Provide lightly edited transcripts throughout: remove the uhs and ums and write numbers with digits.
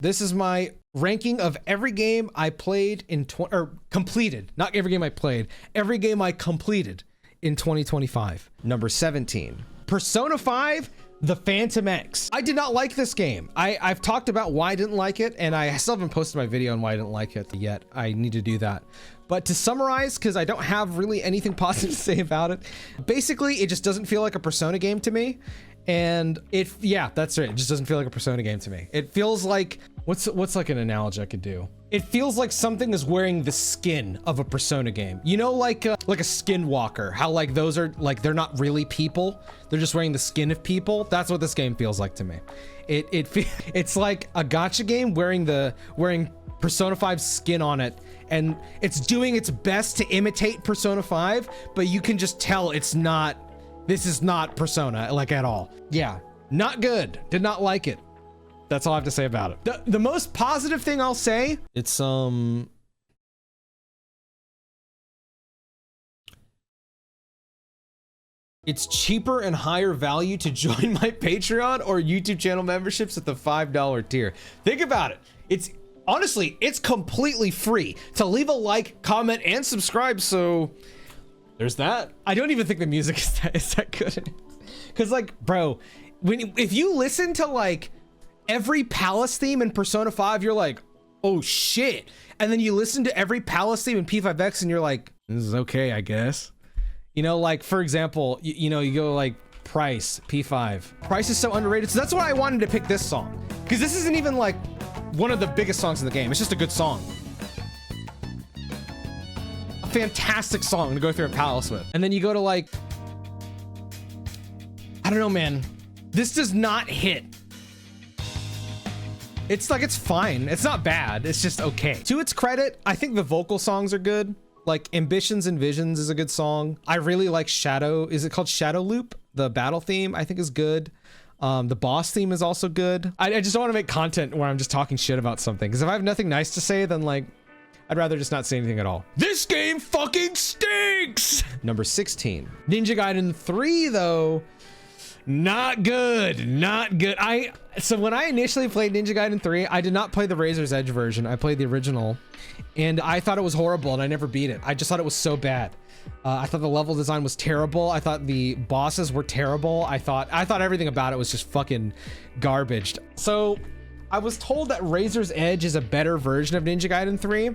This is my ranking of every game I played in completed, not every game I played, every game I completed in 2025. Number 17, Persona 5, The Phantom X. I did not like this game. I've talked about why I didn't like it, and I still haven't posted my video on why I didn't like it yet. I need to do that. But to summarize, because I don't have really anything positive to say about it, basically it just doesn't feel like a Persona game to me. And yeah, that's right. It just doesn't feel like a Persona game to me. It feels like, what's like an analogy I could do? It feels like something is wearing the skin of a Persona game. You know, like a Skinwalker, how like those are like, they're not really people. They're just wearing the skin of people. That's what this game feels like to me. It's like a gacha game wearing Persona 5's skin on it. And it's doing its best to imitate Persona 5, but you can just tell this is not Persona, like, at all. Yeah, not good. Did not like it. That's all I have to say about it. The most positive thing I'll say, it's cheaper and higher value to join my Patreon or YouTube channel memberships at the $5 tier. Think about it. Honestly, it's completely free to leave a like, comment, and subscribe, so there's that. I don't even think the music is that good. Because, like, bro, if you listen to, like, every palace theme in Persona 5, you're like, oh, shit. And then you listen to every palace theme in P5X, and you're like, this is okay, I guess. You know, like, for example, you know, you go, like, Price, P5. Price is so underrated, so that's why I wanted to pick this song. Because this isn't even, like, one of the biggest songs in the game. It's just a good song. A fantastic song to go through a palace with. And then you go to, like, I don't know, man. This does not hit. It's like, it's fine. It's not bad. It's just okay. To its credit, I think the vocal songs are good. Like Ambitions and Visions is a good song. I really like Shadow. Is it called Shadow Loop? The battle theme I think is good. The boss theme is also good. I just don't want to make content where I'm just talking shit about something, because if I have nothing nice to say, then like, I'd rather just not say anything at all. This game fucking stinks! Number 16. Ninja Gaiden 3, though, not good. Not good. So when I initially played Ninja Gaiden 3, I did not play the Razor's Edge version. I played the original, and I thought it was horrible, and I never beat it. I just thought it was so bad. I thought the level design was terrible. I thought the bosses were terrible. I thought everything about it was just fucking garbage. So I was told that Razor's Edge is a better version of Ninja Gaiden 3.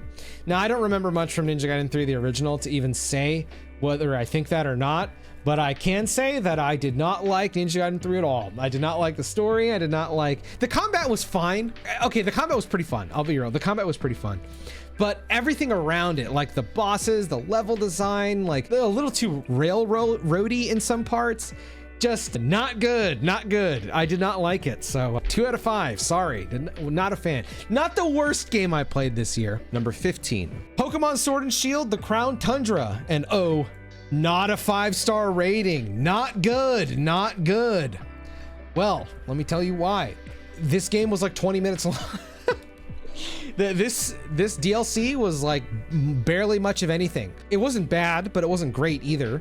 Now, I don't remember much from Ninja Gaiden 3, the original, to even say whether I think that or not. But I can say that I did not like Ninja Gaiden 3 at all. I did not like the story. I did not like... The combat was fine. Okay, the combat was pretty fun. I'll be real. The combat was pretty fun. But everything around it, like the bosses, the level design, like a little too railroady in some parts, just not good, not good. I did not like it. So 2 out of 5, sorry, not a fan. Not the worst game I played this year. Number 15, Pokemon Sword and Shield, The Crown Tundra. And oh, not a 5-star rating. Not good, not good. Well, let me tell you why. This game was like 20 minutes long. This DLC was like barely much of anything. It wasn't bad, but it wasn't great either.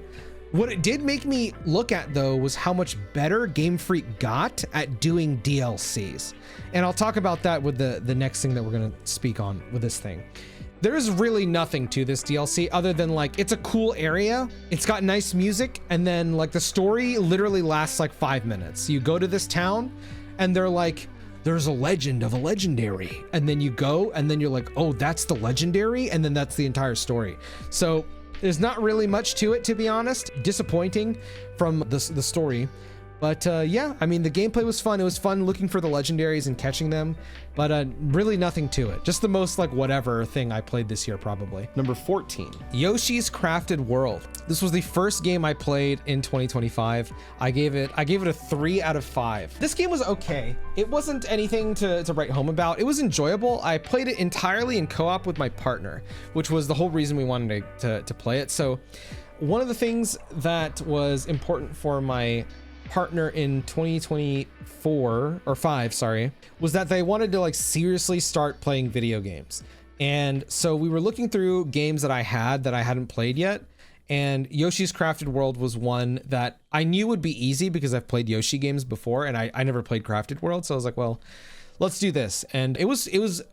What it did make me look at, though, was how much better Game Freak got at doing DLCs. And I'll talk about that with the next thing that we're going to speak on with this thing. There's really nothing to this DLC other than like, it's a cool area. It's got nice music. And then like the story literally lasts like 5 minutes. You go to this town and they're like, there's a legend of a legendary. And then you go and then you're like, oh, that's the legendary. And then that's the entire story. So there's not really much to it, to be honest. Disappointing from the story. But yeah, I mean, the gameplay was fun. It was fun looking for the legendaries and catching them, but really nothing to it. Just the most like whatever thing I played this year, probably. Number 14, Yoshi's Crafted World. This was the first game I played in 2025. I gave it a 3 out of 5. This game was okay. It wasn't anything to write home about. It was enjoyable. I played it entirely in co-op with my partner, which was the whole reason we wanted to play it. So one of the things that was important for my partner in 2024 or 5, sorry, was that they wanted to like seriously start playing video games. And so we were looking through games that I hadn't played yet, and Yoshi's Crafted World was one that I knew would be easy because I've played Yoshi games before, and I never played Crafted World. So I was like, well, let's do this. And it was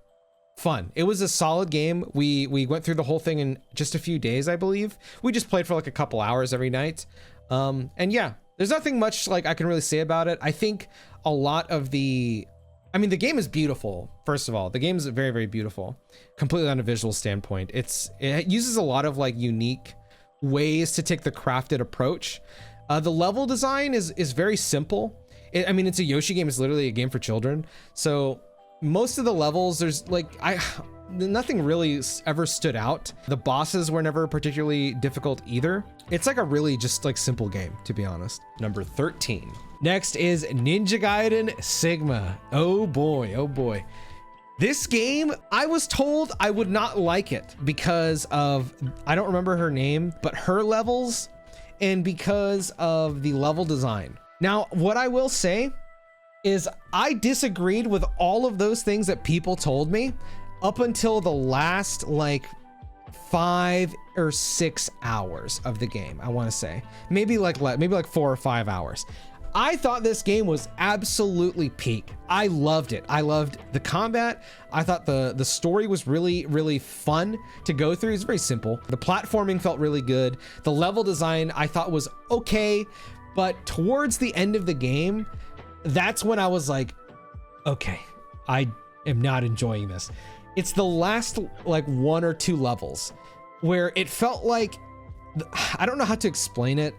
fun. It was a solid game. We went through the whole thing in just a few days, I believe. We just played for like a couple hours every night. And yeah, there's nothing much like I can really say about it. I think a lot of the game is beautiful. First of all, the game is very, very beautiful, completely on a visual standpoint. It uses a lot of like unique ways to take the crafted approach. The level design is very simple. It's a Yoshi game. It's literally a game for children. So most of the levels, there's like, nothing really ever stood out. The bosses were never particularly difficult either. It's like a really just like simple game, to be honest. Number 13. Next is Ninja Gaiden Sigma. Oh boy, oh boy. This game, I was told I would not like it because of, I don't remember her name, but her levels, and because of the level design. Now, what I will say is I disagreed with all of those things that people told me up until the last like 5 or 6 hours of the game. I want to say maybe like 4 or 5 hours. I thought this game was absolutely peak. I loved it. I loved the combat. I thought the story was really, really fun to go through. It's very simple. The platforming felt really good. The level design I thought was okay, but towards the end of the game, that's when I was like, okay, I am not enjoying this. It's the last like 1 or 2 levels where it felt like, I don't know how to explain it,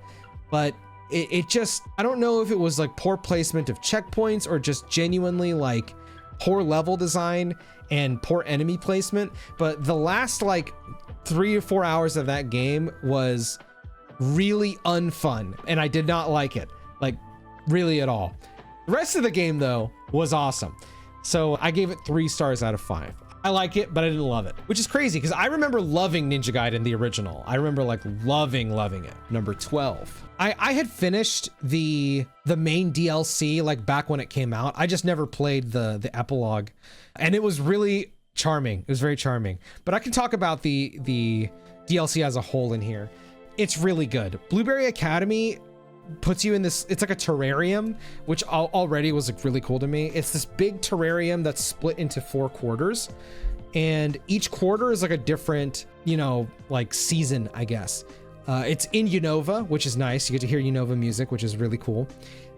but it just, I don't know if it was like poor placement of checkpoints or just genuinely like poor level design and poor enemy placement. But the last like 3 or 4 hours of that game was really unfun, and I did not like it, like really at all. The rest of the game though was awesome. So I gave it 3 stars out of 5. I like it, but I didn't love it, which is crazy because I remember loving Ninja Gaiden, the original. I remember like loving it. Number 12. I had finished the main DLC like back when it came out. I just never played the epilogue, and it was really charming. It was very charming, but I can talk about the DLC as a whole in here. It's really good. Blueberry Academy puts you in this, it's like a terrarium, which already was like really cool to me. It's this big terrarium that's split into 4 quarters, and each quarter is like a different, like season, I guess. It's in Unova, which is nice. You get to hear Unova music, which is really cool.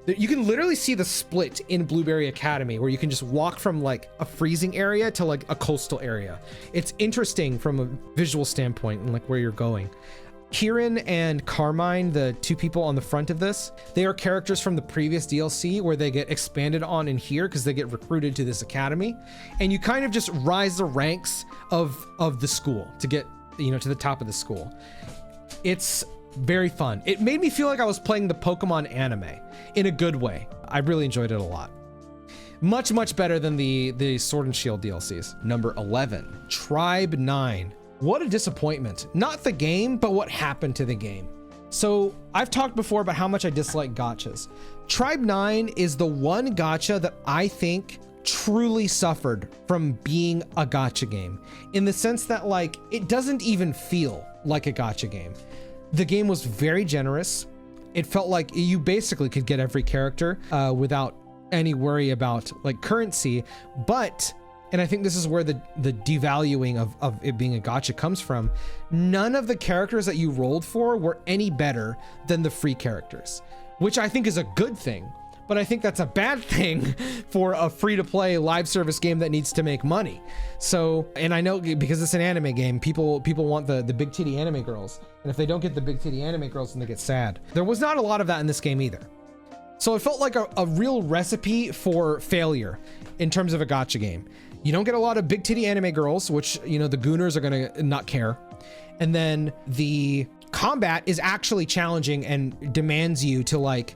You can literally see the split in Blueberry Academy, where you can just walk from like a freezing area to like a coastal area. It's interesting from a visual standpoint and like where you're going. Kieran and Carmine, the 2 people on the front of this, they are characters from the previous DLC where they get expanded on in here because they get recruited to this academy, and you kind of just rise the ranks of the school to get, to the top of the school. It's very fun. It made me feel like I was playing the Pokemon anime in a good way. I really enjoyed it a lot. Much, much better than the Sword and Shield DLCs. Number 11, Tribe 9. What a disappointment. Not the game, but what happened to the game. So I've talked before about how much I dislike gachas. Tribe 9 is the one gacha that I think truly suffered from being a gacha game, in the sense that like it doesn't even feel like a gacha game. The game was very generous. It felt like you basically could get every character without any worry about like currency, but, and I think this is where the devaluing of it being a gacha comes from, none of the characters that you rolled for were any better than the free characters, which I think is a good thing. But I think that's a bad thing for a free-to-play live service game that needs to make money. So, and I know because it's an anime game, people want the big titty anime girls. And if they don't get the big titty anime girls, then they get sad. There was not a lot of that in this game either. So it felt like a real recipe for failure in terms of a gacha game. You don't get a lot of big titty anime girls, which, the gooners are gonna not care. And then the combat is actually challenging and demands you to like,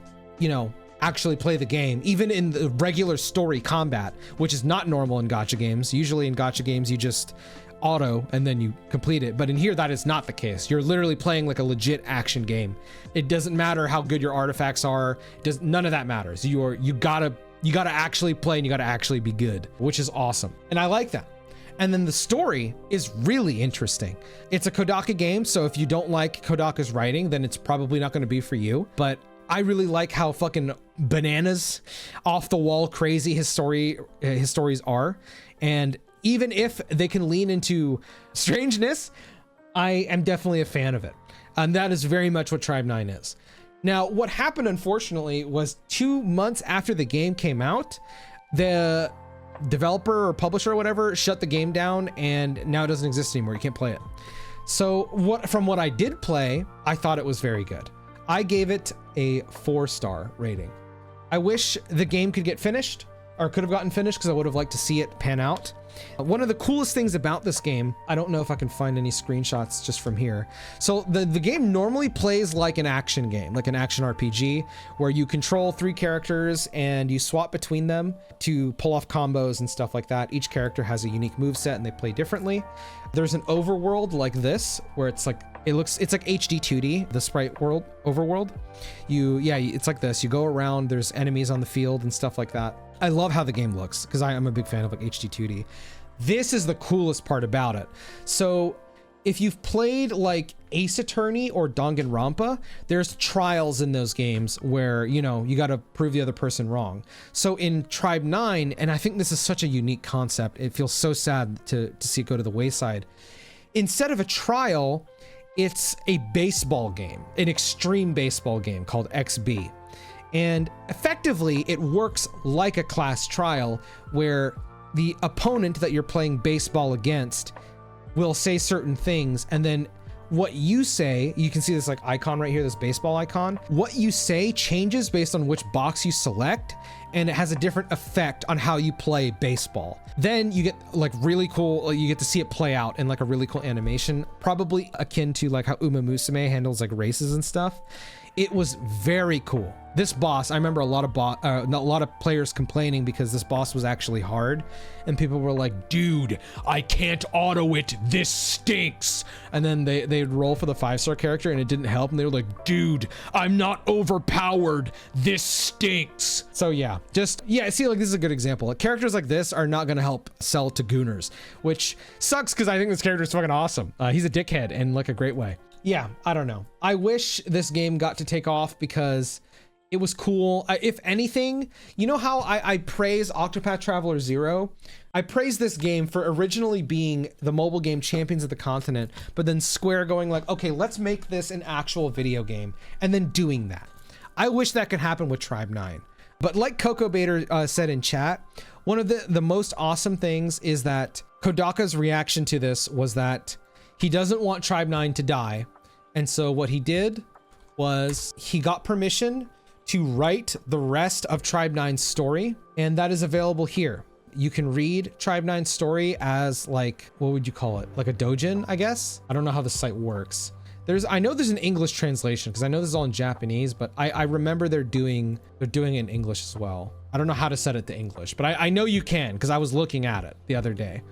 actually play the game, even in the regular story combat, which is not normal in gacha games. Usually in gacha games, you just auto and then you complete it. But in here, that is not the case. You're literally playing like a legit action game. It doesn't matter how good your artifacts are. None of that matters. You gotta actually play, and you gotta actually be good, which is awesome. And I like that. And then the story is really interesting. It's a Kodaka game, so if you don't like Kodaka's writing, then it's probably not going to be for you. But I really like how fucking bananas, off the wall crazy his stories are. And even if they can lean into strangeness, I am definitely a fan of it. And that is very much what Tribe 9 is. Now, what happened, unfortunately, was 2 months after the game came out, the developer or publisher or whatever shut the game down, and now it doesn't exist anymore. You can't play it. So from what I did play, I thought it was very good. I gave it a 4-star rating. I wish the game could get finished, or could have gotten finished, because I would have liked to see it pan out. One of the coolest things about this game, I don't know if I can find any screenshots just from here. So the game normally plays like an action game, like an action RPG, where you control 3 characters and you swap between them to pull off combos and stuff like that. Each character has a unique moveset and they play differently. There's an overworld like this, where it's like, it's like HD 2D, the sprite world, overworld. It's like this. You go around, there's enemies on the field and stuff like that. I love how the game looks, because I'm a big fan of like HD 2D. This is the coolest part about it. So if you've played like Ace Attorney or Danganronpa, there's trials in those games where, you know, you got to prove the other person wrong. So in Tribe 9, and I think this is such a unique concept, it feels so sad to see it go to the wayside. Instead of a trial, it's a baseball game, an extreme baseball game called XB. And effectively, it works like a class trial, where the opponent that you're playing baseball against will say certain things, and then what you say, you can see this like icon right here, this baseball icon. What you say changes based on which box you select, and it has a different effect on how you play baseball. Then you get like really cool, you get to see it play out in like a really cool animation, probably akin to like how Uma Musume handles like races and stuff. It was very cool. This boss, I remember a lot of players complaining because this boss was actually hard, and people were like, dude, I can't auto it, this stinks. And then they'd roll for the 5-star character and it didn't help, and they were like, dude, I'm not overpowered, this stinks. So yeah, see, like this is a good example. Like, characters like this are not gonna help sell to Gooners, which sucks because I think this character is fucking awesome. He's a dickhead in like a great way. Yeah, I don't know. I wish this game got to take off because it was cool. If anything, you know how I praise Octopath Traveler 0? I praise this game for originally being the mobile game champions of the continent, but then Square going like, okay, let's make this an actual video game, and then doing that. I wish that could happen with Tribe 9. But like Coco Bader said in chat, one of the most awesome things is that Kodaka's reaction to this was that he doesn't want Tribe 9 to die. And so what he did was he got permission to write the rest of Tribe 9's story, and that is available here. You can read Tribe 9's story as like, what would you call it? Like a doujin, I guess? I don't know how the site works. I know there's an English translation, because I know this is all in Japanese, but I remember they're doing it in English as well. I don't know how to set it to English, but I know you can, because I was looking at it the other day.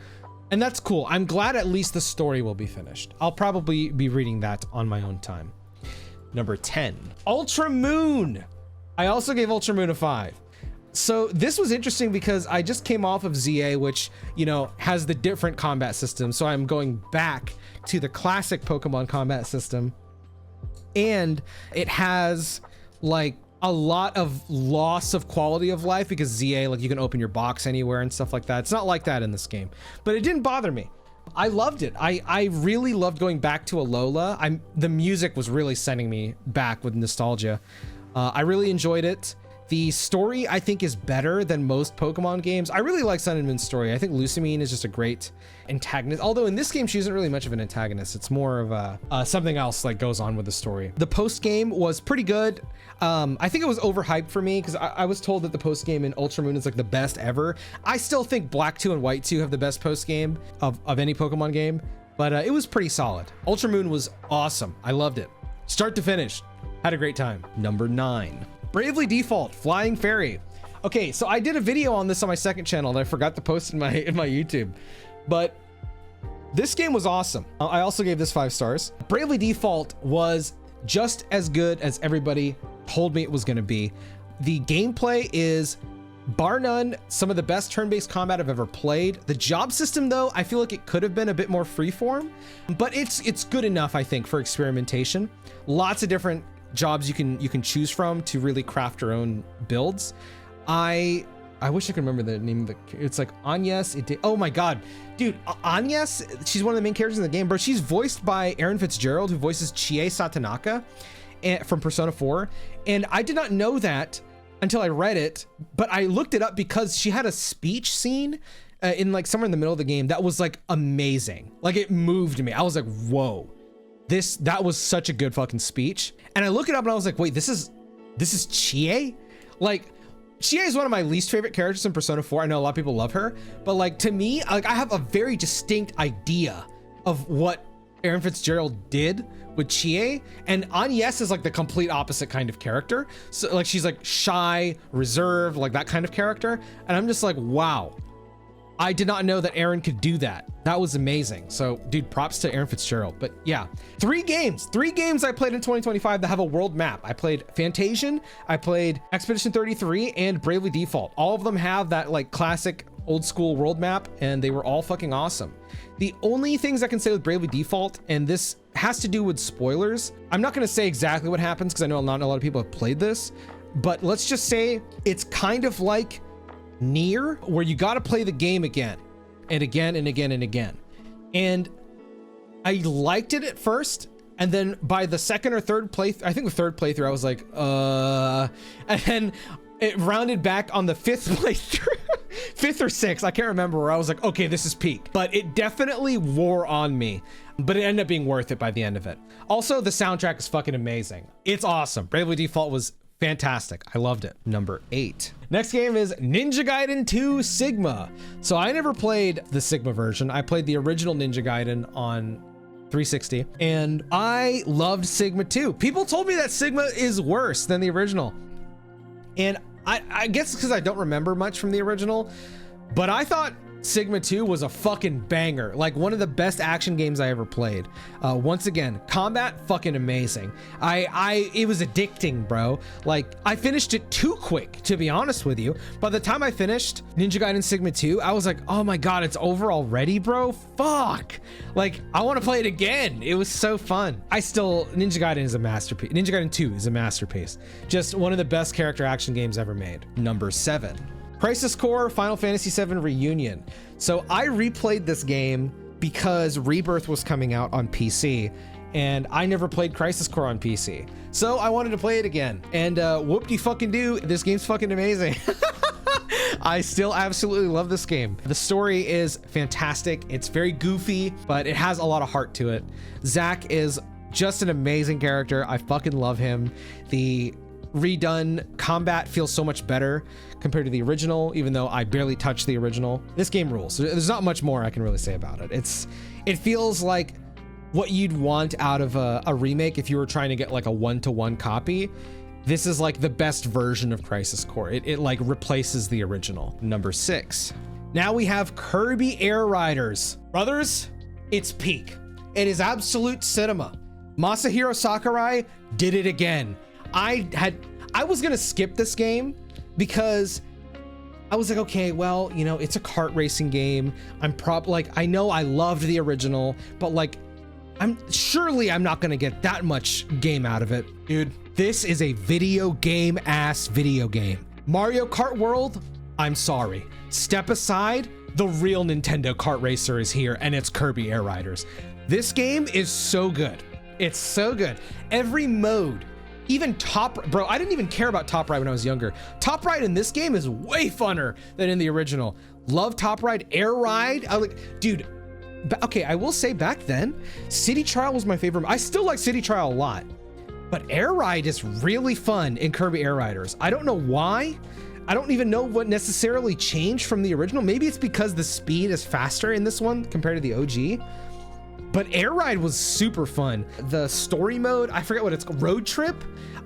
And that's cool. I'm glad at least the story will be finished. I'll probably be reading that on my own time. Number 10, Ultra Moon. I also gave Ultra Moon a 5. So this was interesting because I just came off of ZA, which, you know, has the different combat system. So I'm going back to the classic Pokemon combat system. And it has like a lot of loss of quality of life because ZA, like you can open your box anywhere and stuff like that. It's not like that in this game, but it didn't bother me. I loved it. I really loved going back to Alola. The music was really sending me back with nostalgia. I really enjoyed it. The story, I think, is better than most Pokemon games. I really like Sun and Moon's story. I think Lucamine is just a great antagonist. Although in this game, she isn't really much of an antagonist. It's more of something else like goes on with the story. The post game was pretty good. I think it was overhyped for me because I was told that the post game in Ultra Moon is like the best ever. I still think Black 2 and White 2 have the best post game of any Pokemon game, but it was pretty solid. Ultra Moon was awesome. I loved it. Start to finish. Had a great time. Number 9. Bravely Default Flying Fairy. Okay, so I did a video on this on my second channel and I forgot to post in my YouTube, but this game was awesome. I also gave this 5 stars. Bravely Default was just as good as everybody told me it was going to be. The gameplay is, bar none, some of the best turn-based combat I've ever played. The job system, though, I feel like it could have been a bit more freeform, but it's good enough, I think, for experimentation. Lots of different jobs you can choose from to really craft your own builds. I wish I could remember the name of it's like Agnes. Oh my god, dude, Agnes, she's one of the main characters in the game, bro. She's voiced by Erin Fitzgerald, who voices Chie Satonaka from Persona 4. And I did not know that until I read it, but I looked it up because she had a speech scene in like somewhere in the middle of the game that was like amazing. Like it moved me. I was like, whoa, that was such a good fucking speech. And I look it up and I was like, wait, this is Chie? Like, Chie is one of my least favorite characters in Persona 4. I know a lot of people love her, but like to me, like I have a very distinct idea of what Erin Fitzgerald did with Chie, and Agnes is like the complete opposite kind of character. So like she's like shy, reserved, like that kind of character. And I'm just like, wow, I did not know that Erin could do that. That was amazing. So dude, props to Erin Fitzgerald. But yeah, three games I played in 2025 that have a world map. I played Fantasian, I played Expedition 33, and Bravely Default. All of them have that like classic old school world map, and they were all fucking awesome. The only things I can say with Bravely Default, and this has to do with spoilers, I'm not going to say exactly what happens because I know not a lot of people have played this, but let's just say it's kind of like Nier, where you got to play the game again and again and again and again. And I liked it at first, and then by the second or third playthrough, I think the third playthrough, I was like, and then it rounded back on the fifth playthrough, fifth or sixth, I can't remember, where I was like, okay, this is peak. But it definitely wore on me, but it ended up being worth it by the end of it. Also, the soundtrack is fucking amazing. It's awesome. Bravely Default was fantastic. I loved it. Number 8. Next game is Ninja Gaiden 2 Sigma. So I never played the Sigma version. I played the original Ninja Gaiden on 360, and I loved Sigma 2. People told me that Sigma is worse than the original. And I guess because I don't remember much from the original, but I thought Sigma 2 was a fucking banger, like one of the best action games I ever played. Once again, combat fucking amazing. It was addicting, bro. Like I finished it too quick, to be honest with you. By the time I finished Ninja Gaiden Sigma 2, I was like, oh my god, it's over already, bro. Fuck. Like I want to play it again. It was so fun. Ninja Gaiden is a masterpiece. Ninja Gaiden 2 is a masterpiece. Just one of the best character action games ever made. Number 7. Crisis Core Final Fantasy VII Reunion. So I replayed this game because Rebirth was coming out on PC, and I never played Crisis Core on PC. So I wanted to play it again, and whoop-de-fucking-do, this game's fucking amazing. I still absolutely love this game. The story is fantastic. It's very goofy, but it has a lot of heart to it. Zack is just an amazing character. I fucking love him. The redone combat feels so much better compared to the original, even though I barely touched the original. This game rules. There's not much more I can really say about it. It feels like what you'd want out of a remake if you were trying to get like a one-to-one copy. This is like the best version of Crisis Core. It like replaces the original. Number 6. Now we have Kirby Air Riders. Brothers, it's peak. It is absolute cinema. Masahiro Sakurai did it again. I was gonna skip this game because I was like, okay, well, you know, it's a kart racing game. I know I loved the original, but like, I'm not gonna get that much game out of it. Dude, this is a video game ass video game. Mario Kart World, I'm sorry. Step aside, the real Nintendo kart racer is here, and it's Kirby Air Riders. This game is so good. It's so good. Every mode, even bro, I didn't even care about Top Ride when I was younger. Top Ride in this game is way funner than in the original. Love Top Ride. Air Ride, dude, okay, I will say back then, City Trial was my favorite. I still like City Trial a lot, but Air Ride is really fun in Kirby Air Riders. I don't know why. I don't even know what necessarily changed from the original. Maybe it's because the speed is faster in this one compared to the OG. But Air Ride was super fun. The story mode, I forget what it's called, Road Trip.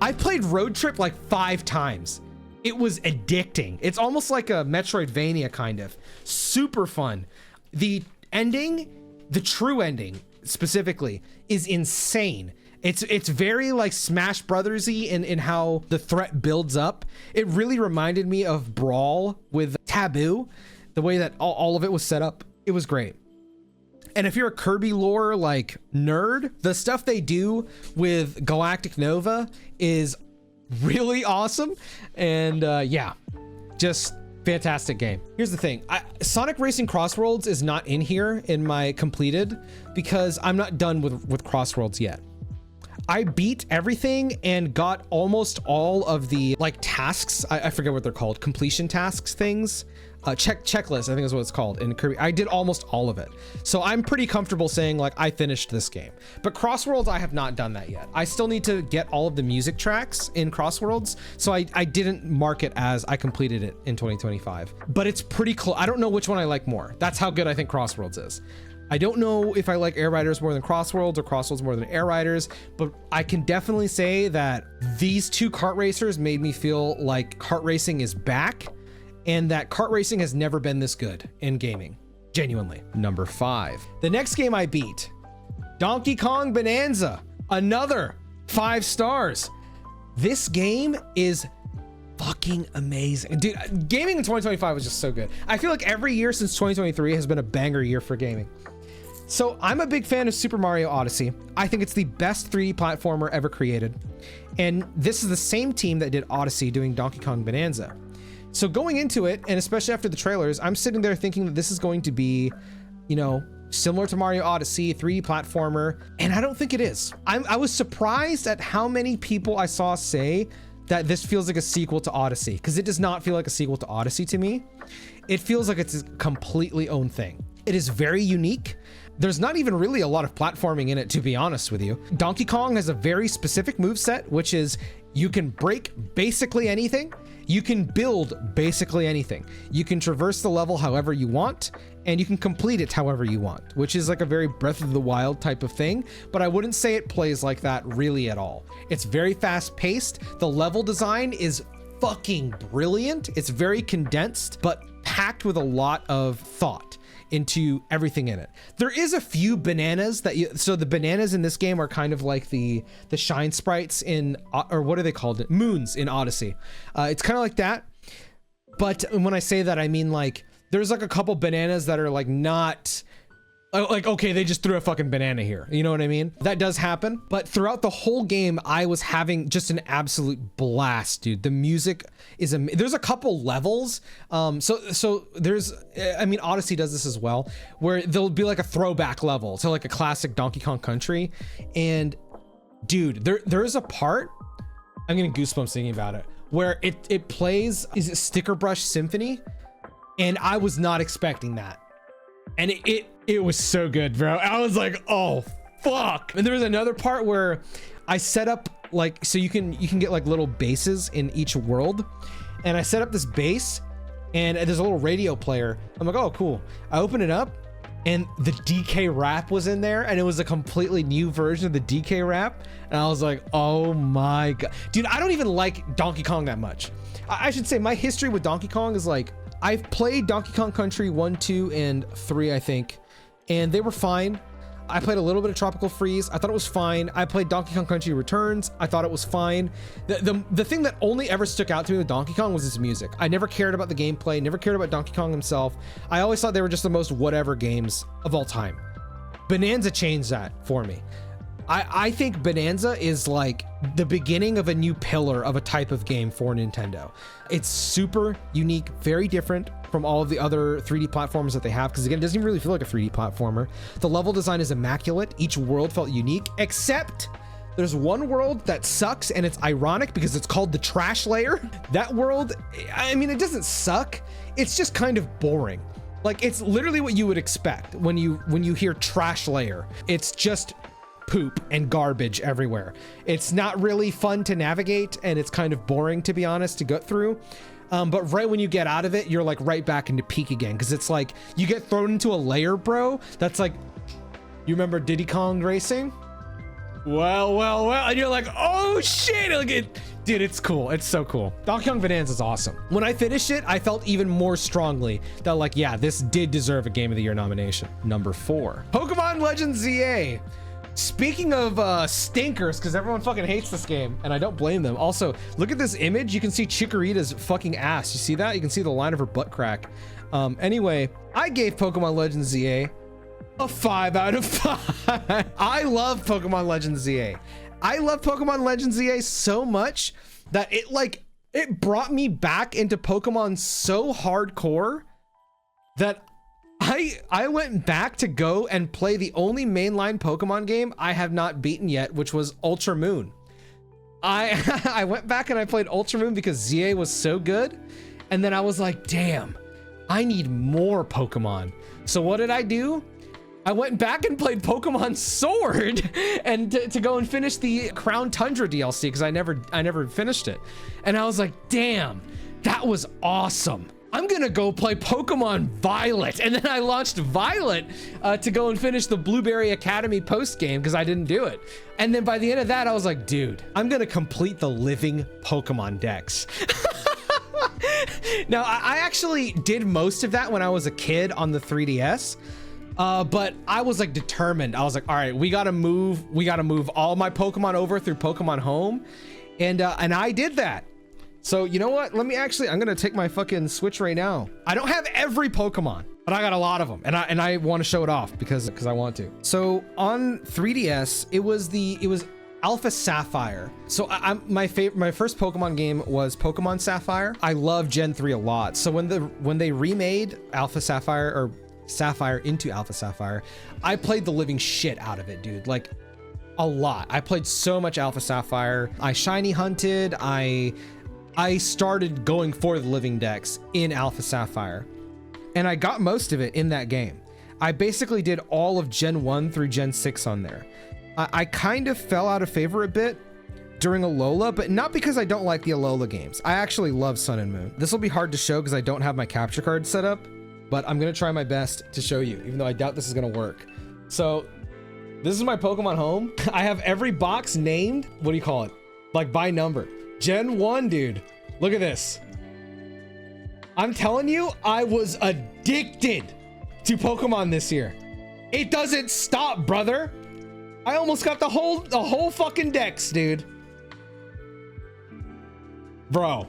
I played Road Trip like 5 times. It was addicting. It's almost like a Metroidvania kind of. Super fun. The ending, the true ending specifically, is insane. It's very like Smash Brothers-y in how the threat builds up. It really reminded me of Brawl with Taboo, the way that all of it was set up. It was great. And if you're a Kirby lore like nerd, the stuff they do with Galactic Nova is really awesome. And yeah, just fantastic game. Here's the thing. Sonic Racing Crossworlds is not in here in my completed because I'm not done with Crossworlds yet. I beat everything and got almost all of the like tasks. I forget what they're called. Completion tasks things. Checklist, I think is what it's called in Kirby. I did almost all of it. So I'm pretty comfortable saying like I finished this game. But Crossworlds, I have not done that yet. I still need to get all of the music tracks in Crossworlds. So I didn't mark it as I completed it in 2025. But it's pretty close. I don't know which one I like more. That's how good I think Crossworlds is. I don't know if I like Air Riders more than Crossworlds or Crossworlds more than Air Riders, but I can definitely say that these two kart racers made me feel like kart racing is back and that kart racing has never been this good in gaming. Genuinely. Number 5. The next game I beat, Donkey Kong Bonanza, another 5 stars. This game is fucking amazing. Dude, gaming in 2025 was just so good. I feel like every year since 2023 has been a banger year for gaming. So I'm a big fan of Super Mario Odyssey. I think it's the best 3D platformer ever created. And this is the same team that did Odyssey doing Donkey Kong Bonanza. So going into it, and especially after the trailers, I'm sitting there thinking that this is going to be, you know, similar to Mario Odyssey, 3D platformer, and I don't think it is. I was surprised at how many people I saw say that this feels like a sequel to Odyssey, because it does not feel like a sequel to Odyssey to me. It feels like it's a completely own thing. It is very unique. There's not even really a lot of platforming in it, to be honest with you. Donkey Kong has a very specific moveset, which is you can break basically anything. You can build basically anything. You can traverse the level however you want, and you can complete it however you want, which is like a very Breath of the Wild type of thing, but I wouldn't say it plays like that really at all. It's very fast paced. The level design is fucking brilliant. It's very condensed, but packed with a lot of thought into everything in it. There is a few bananas that so the bananas in this game are kind of like the shine sprites in, or what are they called? Moons in Odyssey. It's kind of like that. But when I say that, I mean like, there's like a couple bananas that are like not like, okay, they just threw a fucking banana here. You know what I mean? That does happen. But throughout the whole game, I was having just an absolute blast, dude. The music is there's a couple levels. So there's, I mean, Odyssey does this as well, where there'll be like a throwback level to like a classic Donkey Kong Country. And dude, there is a part, I'm getting goosebumps thinking about it, where it plays, is it Sticker Brush Symphony? And I was not expecting that. And it was so good, bro. I was like, oh fuck. And there was another part where I set up like, so you can get like little bases in each world. And I set up this base and there's a little radio player. I'm like, oh cool. I open it up and the DK rap was in there, and it was a completely new version of the DK rap. And I was like, oh my God. Dude, I don't even like Donkey Kong that much. I should say my history with Donkey Kong is like, I've played Donkey Kong Country 1, 2, and 3, I think, and they were fine. I played a little bit of Tropical Freeze. I thought it was fine. I played Donkey Kong Country Returns. I thought it was fine. The thing that only ever stuck out to me with Donkey Kong was his music. I never cared about the gameplay, never cared about Donkey Kong himself. I always thought they were just the most whatever games of all time. Bonanza changed that for me. I think Bonanza is like the beginning of a new pillar of a type of game for Nintendo. It's super unique, very different from all of the other 3D platforms that they have, because again, it doesn't even really feel like a 3D platformer. The level design is immaculate. Each world felt unique, except there's one world that sucks, and it's ironic because it's called the Trash Layer. That world, I mean, it doesn't suck. It's just kind of boring. Like, it's literally what you would expect when you hear Trash Layer. It's just poop and garbage everywhere. It's not really fun to navigate, and it's kind of boring, to be honest, to go through. But right when you get out of it, you're like right back into peak again, because it's like you get thrown into a layer, bro. That's like, you remember Diddy Kong Racing? Well, and you're like, oh shit, dude, it's cool. It's so cool. Donkey Kong Bonanza is awesome. When I finished it, I felt even more strongly that like, yeah, this did deserve a Game of the Year nomination. Number 4, Pokemon Legends ZA. Speaking of stinkers, because everyone fucking hates this game, and I don't blame them. Also, look at this image. You can see Chikorita's fucking ass. You see that? You can see the line of her butt crack. Anyway, I gave Pokemon Legends ZA A 5 out of 5. I love Pokemon Legends ZA. I love Pokemon Legends ZA so much that it brought me back into Pokemon so hardcore that I went back to go and play the only mainline Pokemon game I have not beaten yet, which was Ultra Moon. I went back and I played Ultra Moon because ZA was so good. And then I was like, damn, I need more Pokemon. So what did I do? I went back and played Pokemon Sword and to go and finish the Crown Tundra DLC because I never finished it. And I was like, damn, that was awesome. I'm gonna go play Pokemon Violet. And then I launched Violet to go and finish the Blueberry Academy post game because I didn't do it. And then by the end of that, I was like, dude, I'm gonna complete the living Pokemon Dex. Now, I actually did most of that when I was a kid on the 3DS. But I was like determined. I was like, all right, we gotta move all my Pokemon over through Pokemon Home. And I did that. So you know what? I'm gonna take my fucking Switch right now. I don't have every Pokemon, but I got a lot of them. And I want to show it off because I want to. So on 3DS, it was Alpha Sapphire. So my first Pokemon game was Pokemon Sapphire. I love Gen 3 a lot. So when they remade Alpha Sapphire or Sapphire into Alpha Sapphire, I played the living shit out of it, dude. Like a lot. I played so much Alpha Sapphire. I shiny hunted. I started going for the living dex in Alpha Sapphire, and I got most of it in that game. I basically did all of Gen 1 through Gen 6 on there. I kind of fell out of favor a bit during Alola, but not because I don't like the Alola games. I actually love Sun and Moon. This will be hard to show because I don't have my capture card set up, but I'm gonna try my best to show you, even though I doubt this is gonna work. So this is my Pokemon Home. I have every box named, what do you call it? Like by number. Gen 1, dude. Look at this. I'm telling you, I was addicted to Pokemon this year. It doesn't stop, brother. I almost got the whole fucking dex, dude. Bro.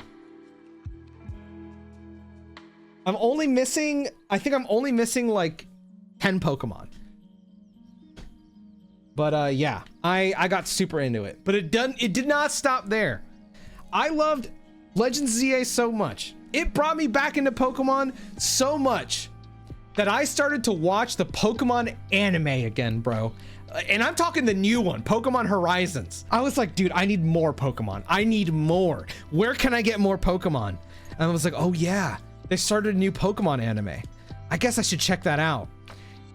I think I'm only missing like 10 Pokemon. But yeah, I got super into it. But it did not stop there. I loved Legends ZA so much. It brought me back into Pokemon so much that I started to watch the Pokemon anime again, bro. And I'm talking the new one, Pokemon Horizons. I was like, dude, I need more Pokemon. I need more. Where can I get more Pokemon? And I was like, oh yeah, they started a new Pokemon anime. I guess I should check that out.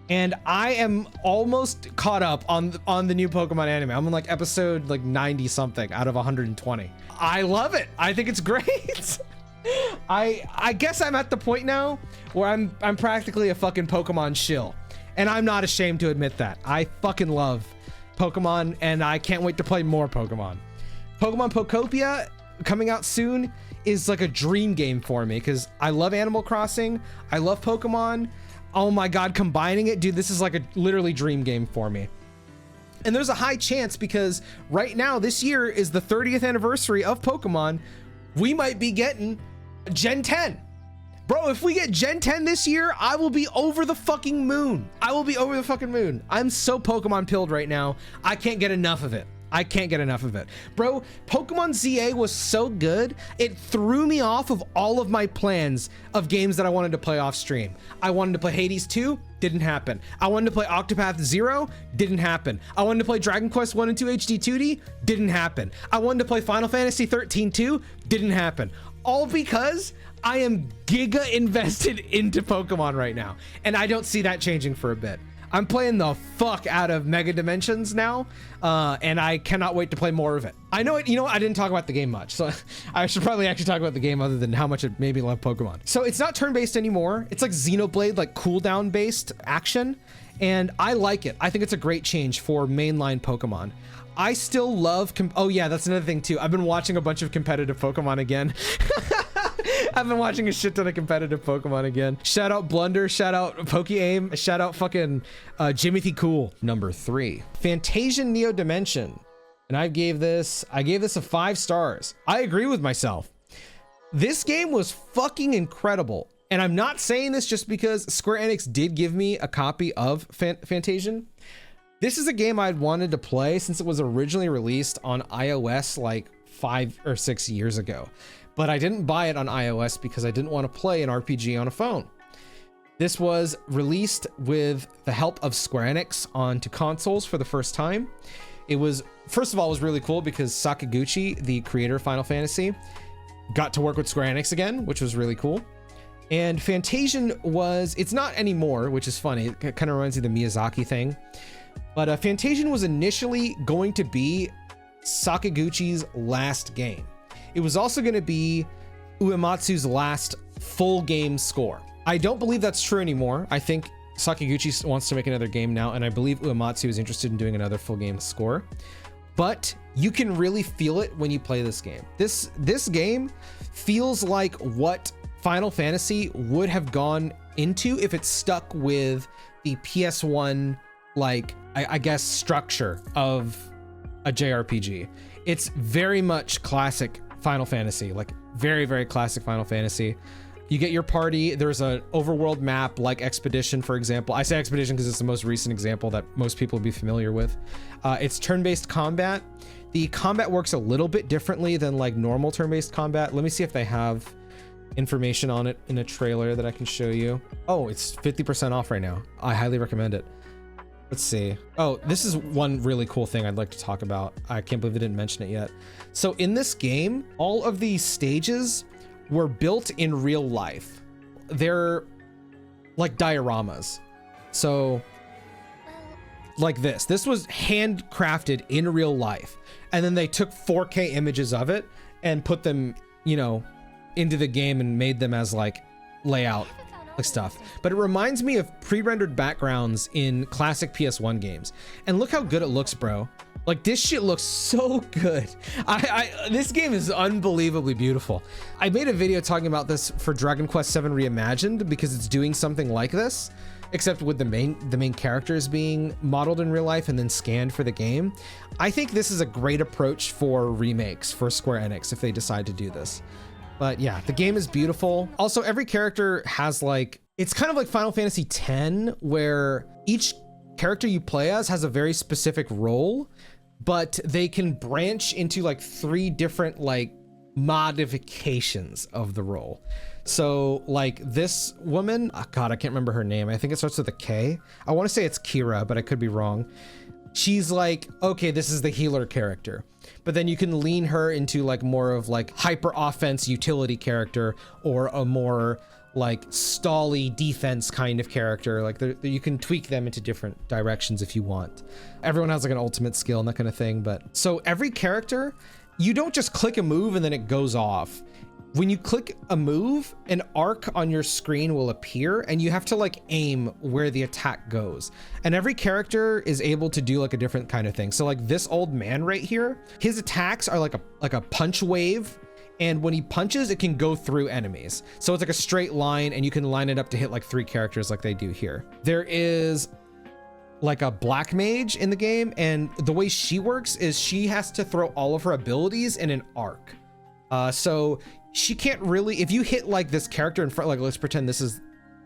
And I am almost caught up on the new Pokemon anime. I'm on like episode like 90 something out of 120. I love it. I think it's great. I guess I'm at the point now where I'm practically a fucking Pokemon shill. And I'm not ashamed to admit that. I fucking love Pokemon and I can't wait to play more Pokemon. Pokemon Pokopia coming out soon is like a dream game for me because I love Animal Crossing. I love Pokemon. Oh my God, combining it, dude, this is like a literally dream game for me. And there's a high chance because right now, this year is the 30th anniversary of Pokemon. We might be getting Gen 10. Bro, if we get Gen 10 this year, I will be over the fucking moon. I will be over the fucking moon. I'm so Pokemon pilled right now. I can't get enough of it. I can't get enough of it. Bro, Pokemon ZA was so good, it threw me off of all of my plans of games that I wanted to play off stream. I wanted to play Hades 2, didn't happen. I wanted to play Octopath Zero, didn't happen. I wanted to play Dragon Quest 1 and 2 HD 2D, didn't happen. I wanted to play Final Fantasy 13 2, didn't happen. All because I am giga invested into Pokemon right now. And I don't see that changing for a bit. I'm playing the fuck out of Mega Dimensions now, and I cannot wait to play more of it. I know it, you know, I didn't talk about the game much, so I should probably actually talk about the game other than how much it made me love Pokemon. So it's not turn-based anymore. It's like Xenoblade, like cooldown-based action, and I like it. I think it's a great change for mainline Pokemon. I still love, oh yeah, that's another thing too. I've been watching a bunch of competitive Pokemon again. I've been watching a shit ton of competitive Pokemon again. Shout out Blunder, shout out Poke-Aim, shout out fucking Jimothy Cool. Number 3, Fantasian Neo Dimension. And I gave this a 5 stars. I agree with myself. This game was fucking incredible. And I'm not saying this just because Square Enix did give me a copy of Fantasian. This is a game I'd wanted to play since it was originally released on iOS like 5 or 6 years ago. But I didn't buy it on iOS because I didn't want to play an RPG on a phone. This was released with the help of Square Enix onto consoles for the first time. It was, first of all, it was really cool because Sakaguchi, the creator of Final Fantasy, got to work with Square Enix again, which was really cool. And Fantasian was, it's not anymore, which is funny. It kind of reminds me of the Miyazaki thing. But Fantasian was initially going to be Sakaguchi's last game. It was also going to be Uematsu's last full game score. I don't believe that's true anymore. I think Sakaguchi wants to make another game now, and I believe Uematsu is interested in doing another full game score. But you can really feel it when you play this game. This game feels like what Final Fantasy would have gone into if it stuck with the PS1, like, I guess, structure of a JRPG. It's very much classic Final Fantasy, like very, very classic Final Fantasy. You get your party. There's an overworld map like Expedition, for example. I say Expedition because it's the most recent example that most people would be familiar with. It's turn-based combat. The combat works a little bit differently than like normal turn-based combat. Let me see if they have information on it in a trailer that I can show you. Oh, it's 50% off right now. I highly recommend it. Let's see. Oh, this is one really cool thing I'd like to talk about. I can't believe I didn't mention it yet. So in this game, all of these stages were built in real life. They're like dioramas. So like this was handcrafted in real life. And then they took 4K images of it and put them, you know, into the game and made them as like layout like stuff. But it reminds me of pre-rendered backgrounds in classic PS1 games. And look how good it looks, bro. Like this shit looks so good. This game is unbelievably beautiful. I made a video talking about this for Dragon Quest VII Reimagined because it's doing something like this, except with the main characters being modeled in real life and then scanned for the game. I think this is a great approach for remakes for Square Enix if they decide to do this. But yeah, the game is beautiful. Also, every character has like, it's kind of like Final Fantasy X, where each character you play as has a very specific role, but they can branch into like 3 different like modifications of the role. So like this woman, oh God, I can't remember her name. I think it starts with a K. I want to say it's Kira, but I could be wrong. She's like, okay, this is the healer character, but then you can lean her into like more of like hyper offense utility character, or a more like stally defense kind of character. Like you can tweak them into different directions if you want. Everyone has like an ultimate skill and that kind of thing. But so every character, you don't just click a move and then it goes off. When you click a move, an arc on your screen will appear and you have to like aim where the attack goes. And every character is able to do like a different kind of thing. So like this old man right here, his attacks are like a punch wave. And when he punches, it can go through enemies. So it's like a straight line and you can line it up to hit like 3 characters like they do here. There is like a black mage in the game, and the way she works is she has to throw all of her abilities in an arc. So she can't really, if you hit like this character in front, like let's pretend this is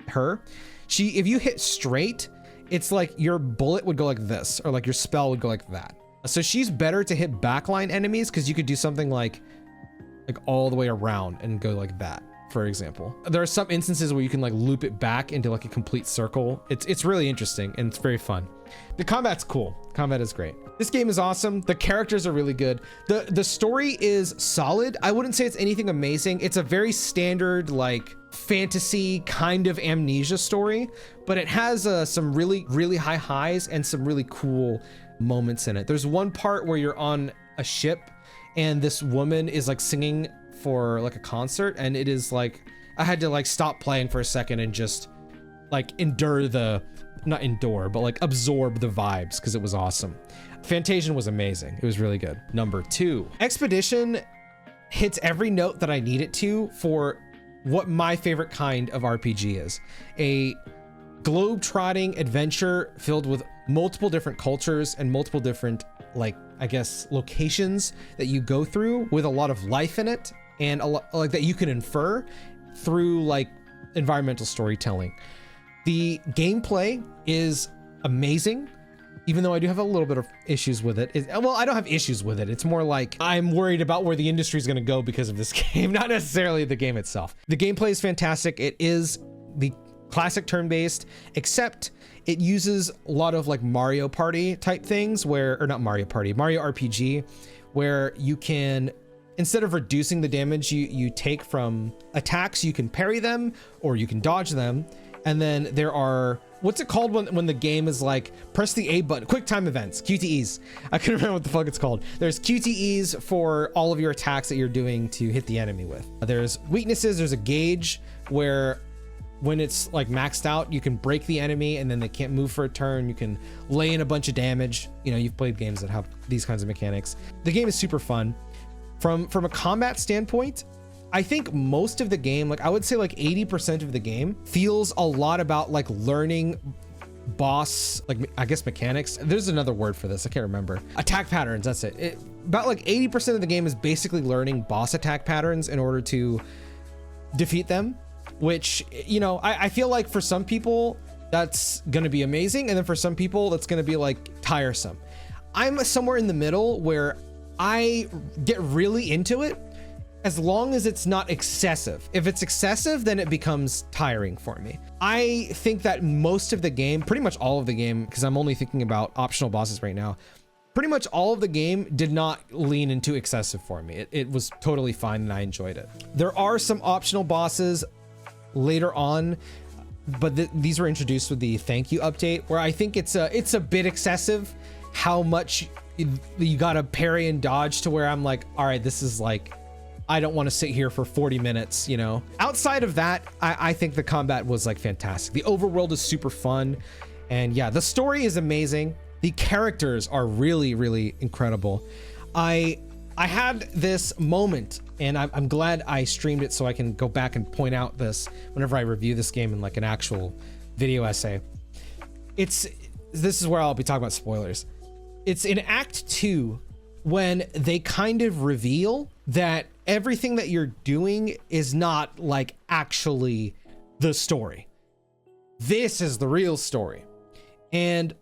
her. If you hit straight, it's like your bullet would go like this, or like your spell would go like that. So she's better to hit backline enemies because you could do something like all the way around and go like that, for example. There are some instances where you can like loop it back into like a complete circle. It's really interesting and it's very fun. The combat's cool. Combat is great. This game is awesome. The characters are really good. The story is solid. I wouldn't say it's anything amazing. It's a very standard like fantasy kind of Amnesia story, but it has some really, really high highs and some really cool moments in it. There's one part where you're on a ship and this woman is like singing for like a concert, and it is like, I had to like stop playing for a second and just like not endure, but like absorb the vibes because it was awesome. Fantasian was amazing. It was really good. Number 2, Expedition hits every note that I need it to for what my favorite kind of RPG is. A globe-trotting adventure filled with multiple different cultures and multiple different, like, I guess, locations that you go through with a lot of life in it, and a lot like that you can infer through like environmental storytelling. The gameplay is amazing, even though I do have a little bit of issues with it. Well, I don't have issues with it. It's more like I'm worried about where the industry is going to go because of this game, not necessarily the game itself. The gameplay is fantastic. It is the classic turn-based, except it uses a lot of like Mario Party type things or not Mario Party, Mario RPG, where you can, instead of reducing the damage you take from attacks, you can parry them or you can dodge them. And then there are, what's it called when the game is like, press the A button, quick time events, QTEs. I couldn't remember what the fuck it's called. There's QTEs for all of your attacks that you're doing to hit the enemy with. There's weaknesses, there's a gauge where when it's like maxed out, you can break the enemy and then they can't move for a turn. You can lay in a bunch of damage. You know, you've played games that have these kinds of mechanics. The game is super fun. From a combat standpoint, I think most of the game, like I would say like 80% of the game feels a lot about like learning boss, like I guess mechanics. There's another word for this, I can't remember. Attack patterns, that's it. About like 80% of the game is basically learning boss attack patterns in order to defeat them, which, you know, I feel like for some people that's gonna be amazing, and then for some people that's gonna be like tiresome. I'm somewhere in the middle where I get really into it as long as it's not excessive. If it's excessive, then it becomes tiring for me. I think that most of the game, pretty much all of the game, because I'm only thinking about optional bosses right now, pretty much all of the game did not lean into excessive for me. It was totally fine and I enjoyed it. There are some optional bosses later on, but these were introduced with the thank you update, where I think it's a bit excessive how much you gotta parry and dodge, to where I'm like, all right, this is like, I don't want to sit here for 40 minutes, you know? Outside of that, I think the combat was like fantastic. The overworld is super fun. And yeah, the story is amazing. The characters are really, really incredible. I had this moment, and I'm glad I streamed it so I can go back and point out this whenever I review this game in like an actual video essay. This is where I'll be talking about spoilers. It's in Act 2 when they kind of reveal that everything that you're doing is not like actually the story. This is the real story. And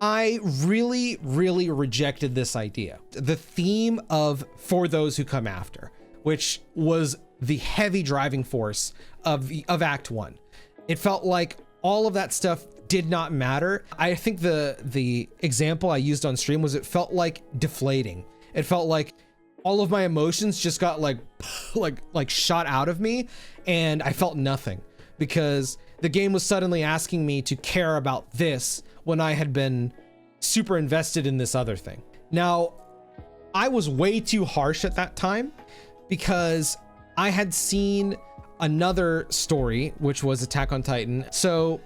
I really, really rejected this idea. The theme of For Those Who Come After, which was the heavy driving force of Act 1. It felt like all of that stuff did not matter. I think the example I used on stream was, it felt like deflating. It felt like all of my emotions just got like shot out of me, and I felt nothing because the game was suddenly asking me to care about this when I had been super invested in this other thing. Now, I was way too harsh at that time because I had seen another story, which was Attack on Titan. So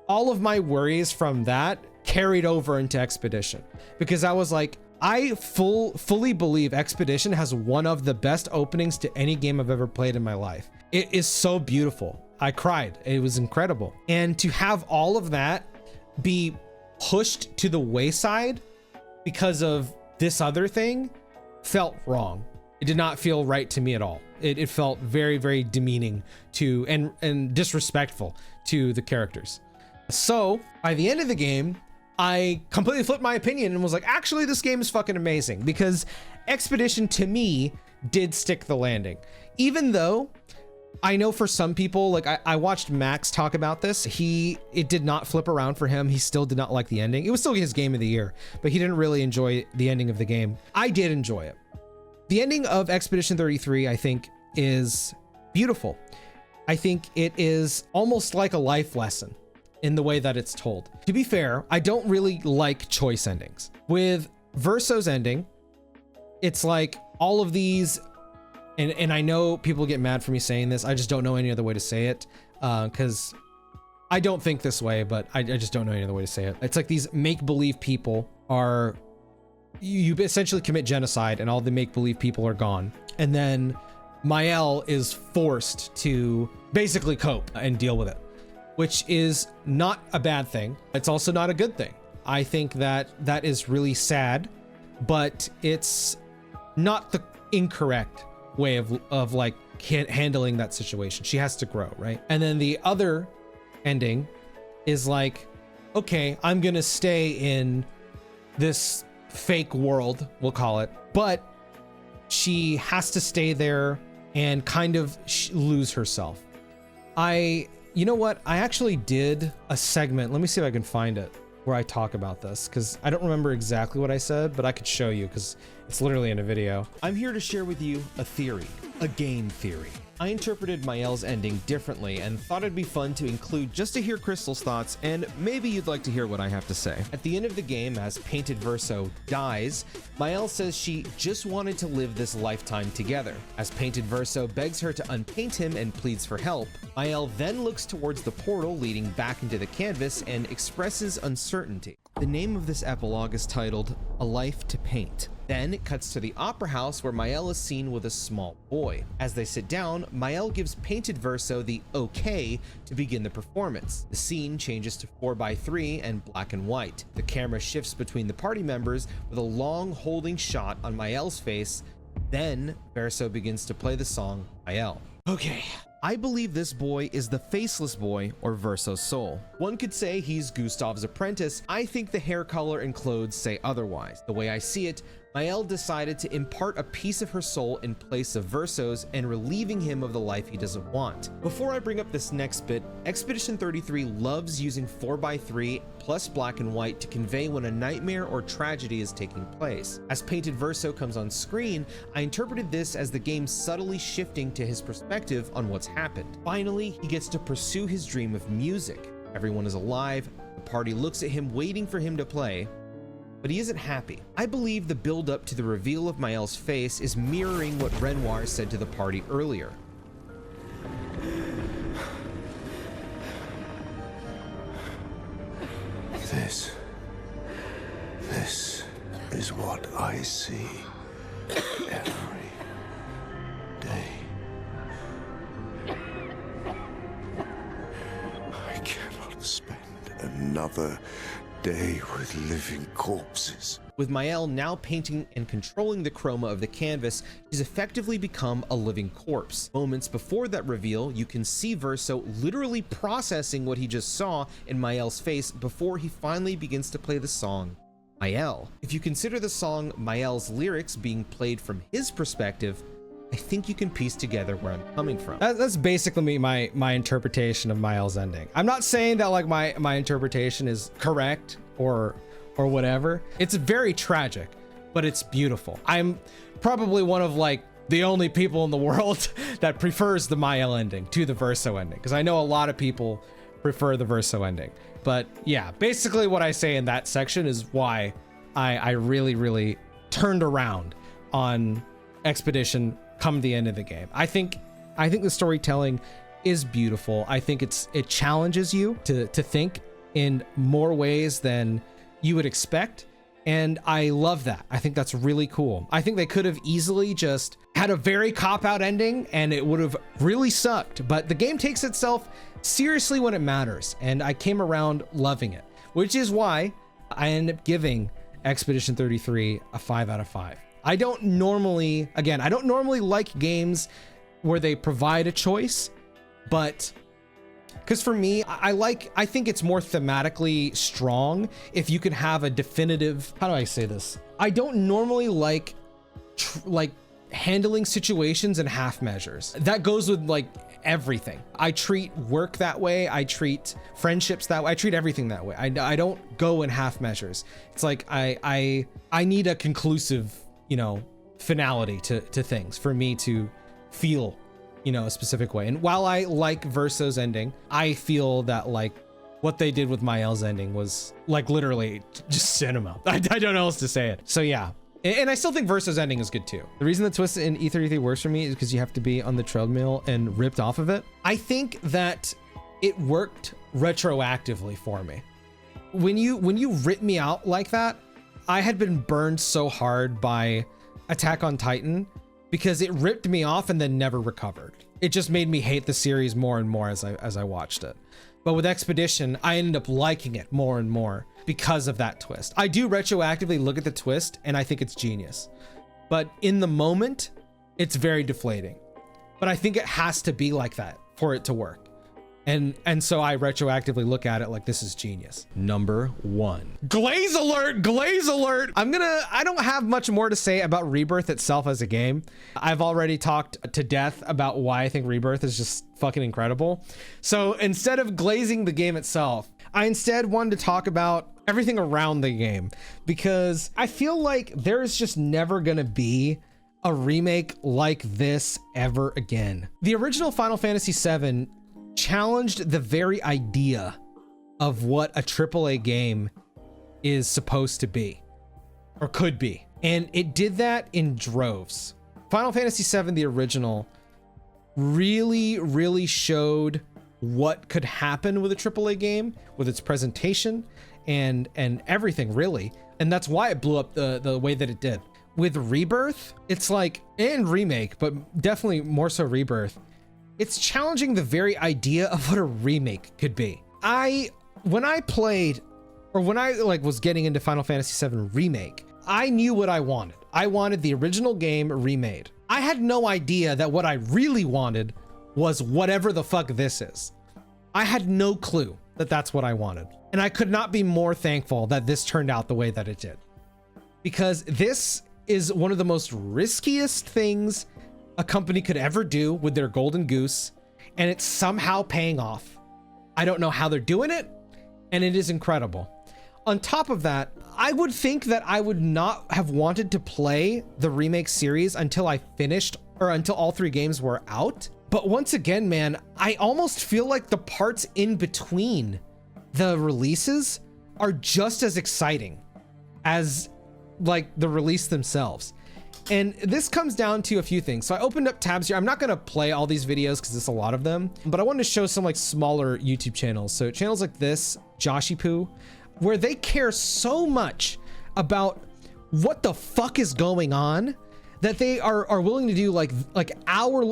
all of my worries from that carried over into Expedition, because I was like, I fully believe Expedition has one of the best openings to any game I've ever played in my life. It is so beautiful. I cried. It was incredible. And to have all of that be pushed to the wayside because of this other thing felt wrong. It did not feel right to me at all. It felt very, very demeaning to and disrespectful to the characters. So by the end of the game, I completely flipped my opinion and was like, actually, this game is fucking amazing, because Expedition to me did stick the landing. Even though I know for some people, like I watched Max talk about this, it did not flip around for him. He still did not like the ending. It was still his game of the year, but he didn't really enjoy the ending of the game. I did enjoy it. The ending of Expedition 33, I think, is beautiful. I think it is almost like a life lesson in the way that it's told. To be fair, I don't really like choice endings. With Verso's ending, it's like all of these, and I know people get mad for me saying this, I just don't know any other way to say it, because I don't think this way, but I just don't know any other way to say it. It's like these make-believe people are, you essentially commit genocide and all the make-believe people are gone. And then Mael is forced to basically cope and deal with it, which is not a bad thing. It's also not a good thing. I think that is really sad, but it's not the incorrect way of like handling that situation. She has to grow, right? And then the other ending is like, okay, I'm gonna stay in this fake world, we'll call it, but she has to stay there and kind of lose herself. You know what? I actually did a segment. Let me see if I can find it where I talk about this, because I don't remember exactly what I said, but I could show you because it's literally in a video. I'm here to share with you a theory, a game theory. I interpreted Mael's ending differently and thought it'd be fun to include just to hear Crystal's thoughts, and maybe you'd like to hear what I have to say. At the end of the game, as Painted Verso dies, Mael says she just wanted to live this lifetime together. As Painted Verso begs her to unpaint him and pleads for help, Mael then looks towards the portal leading back into the canvas and expresses uncertainty. The name of this epilogue is titled A Life to Paint. Then it cuts to the opera house where Mael is seen with a small boy. As they sit down, Mael gives Painted Verso the okay to begin the performance. The scene changes to 4:3 and black and white. The camera shifts between the party members with a long holding shot on Mael's face. Then Verso begins to play the song Mael. Okay. I believe this boy is the faceless boy, or Verso's soul. One could say he's Gustav's apprentice. I think the hair color and clothes say otherwise. The way I see it, Mael decided to impart a piece of her soul in place of Verso's and relieving him of the life he doesn't want. Before I bring up this next bit, Expedition 33 loves using 4:3 plus black and white to convey when a nightmare or tragedy is taking place. As Painted Verso comes on screen, I interpreted this as the game subtly shifting to his perspective on what's happened. Finally, he gets to pursue his dream of music. Everyone is alive, the party looks at him waiting for him to play, but he isn't happy. I believe the build-up to the reveal of Mael's face is mirroring what Renoir said to the party earlier. This is what I see every day. I cannot spend another day with living corpses. With Mael now painting and controlling the chroma of the canvas, she's effectively become a living corpse. Moments before that reveal, you can see Verso literally processing what he just saw in Mael's face before he finally begins to play the song Mael. If you consider the song Mael's lyrics being played from his perspective, I think you can piece together where I'm coming from. That's basically my interpretation of Mael's ending. I'm not saying that like my interpretation is correct or whatever. It's very tragic, but it's beautiful. I'm probably one of like the only people in the world that prefers the Mael ending to the Verso ending, because I know a lot of people prefer the Verso ending. But yeah, basically what I say in that section is why I really turned around on Expedition come the end of the game. I think the storytelling is beautiful. I think it challenges you to think in more ways than you would expect, and I love that. I think that's really cool. I think they could have easily just had a very cop-out ending and it would have really sucked, but the game takes itself seriously when it matters, and I came around loving it, which is why I ended up giving Expedition 33 a 5 out of 5. I don't normally like games where they provide a choice, but because for me, I think it's more thematically strong if you can have a definitive, how do I say this? I don't normally like handling situations in half measures. That goes with like everything. I treat work that way. I treat friendships that way. I treat everything that way. I don't go in half measures. It's like I need a conclusive, finality to things for me to feel, a specific way. And while I like Verso's ending, I feel that like what they did with Mael's ending was like literally just cinema. I don't know how else to say it. So yeah. And I still think Verso's ending is good too. The reason the twist in E33 works for me is because you have to be on the treadmill and ripped off of it. I think that it worked retroactively for me. When you rip me out like that, I had been burned so hard by Attack on Titan because it ripped me off and then never recovered. It just made me hate the series more and more as I watched it. But with Expedition, I ended up liking it more and more because of that twist. I do retroactively look at the twist and I think it's genius. But in the moment, it's very deflating. But I think it has to be like that for it to work. And so I retroactively look at it like this is genius. Number 1. Glaze alert, glaze alert. I don't have much more to say about Rebirth itself as a game. I've already talked to death about why I think Rebirth is just fucking incredible. So instead of glazing the game itself, I instead wanted to talk about everything around the game, because I feel like there's just never gonna be a remake like this ever again. The original Final Fantasy VII challenged the very idea of what a AAA game is supposed to be or could be, and it did that in droves. Final Fantasy VII, the original, really showed what could happen with a AAA game, with its presentation and everything, really, and that's why it blew up the way that it did. With Rebirth, it's like, and Remake, but definitely more so Rebirth, it's challenging the very idea of what a remake could be. When I played, or when I was getting into Final Fantasy VII Remake, I knew what I wanted. I wanted the original game remade. I had no idea that what I really wanted was whatever the fuck this is. I had no clue that that's what I wanted. And I could not be more thankful that this turned out the way that it did. Because this is one of the most riskiest things a company could ever do with their golden goose, and it's somehow paying off. I don't know how they're doing it, and it is incredible. On top of that, I would think that I would not have wanted to play the remake series until I finished, or until all 3 games were out. But once again, man, I almost feel like the parts in between the releases are just as exciting as like the release themselves. And this comes down to a few things. So I opened up tabs here. I'm not going to play all these videos because there's a lot of them, but I wanted to show some like smaller YouTube channels. So channels like this, Joshipoo, where they care so much about what the fuck is going on that they are willing to do like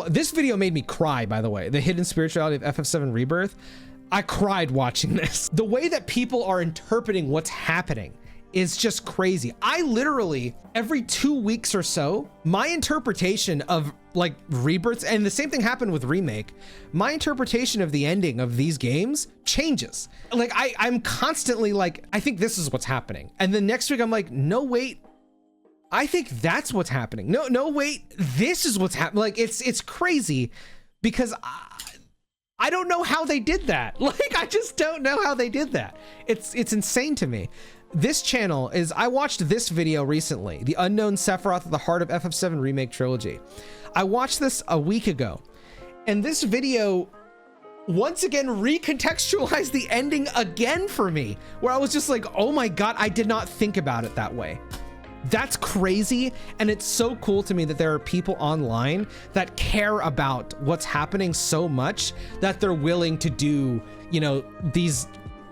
this video made me cry, by the way. The hidden spirituality of FF7 Rebirth. I cried watching this. The way that people are interpreting what's happening is just crazy. I literally, every 2 weeks or so, my interpretation of like Rebirths, and the same thing happened with Remake, my interpretation of the ending of these games changes. Like I'm constantly like, I think this is what's happening. And then next week I'm like, no, wait, I think that's what's happening. No, wait, this is what's happening. Like it's crazy because I don't know how they did that. Like, I just don't know how they did that. It's insane to me. This channel is, I watched this video recently, The Unknown Sephiroth at the Heart of FF7 Remake Trilogy. I watched this a week ago, and this video once again recontextualized the ending again for me, where I was just like, oh my God, I did not think about it that way. That's crazy, and it's so cool to me that there are people online that care about what's happening so much that they're willing to do, you know, these